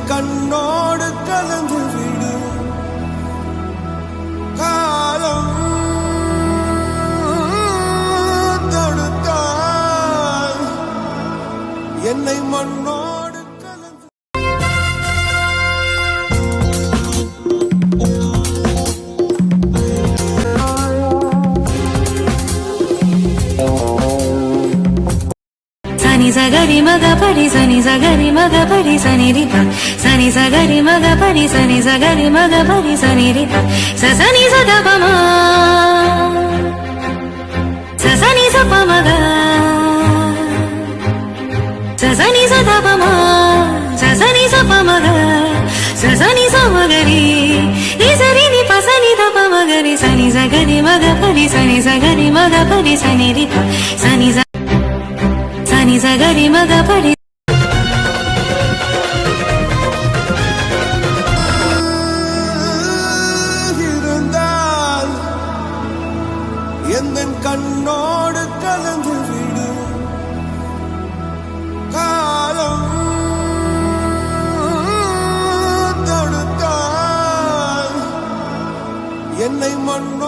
கண்ணோடு கலந்து விடு காலம் தொடுத்தால் என்னை மண்ணோடு கலந்து Sani sagari maga pari sani sagari maga pari sani rita sani sagari maga pari sani sagari maga pari sani rita sa sani sa da pa ma sa sani sa pa maga sa sani sa da pa ma sa sani sa pa maga sa sani sa magari ni sari ni pa sani da pa magari sani sagari maga pari sani sagari maga pari sani rita sani Sani sagari maga pari இருந்தால் எந்தன் கண்ணோடு கலந்து விடு காலம் தொடுத்தால் என்னை மண்ணோ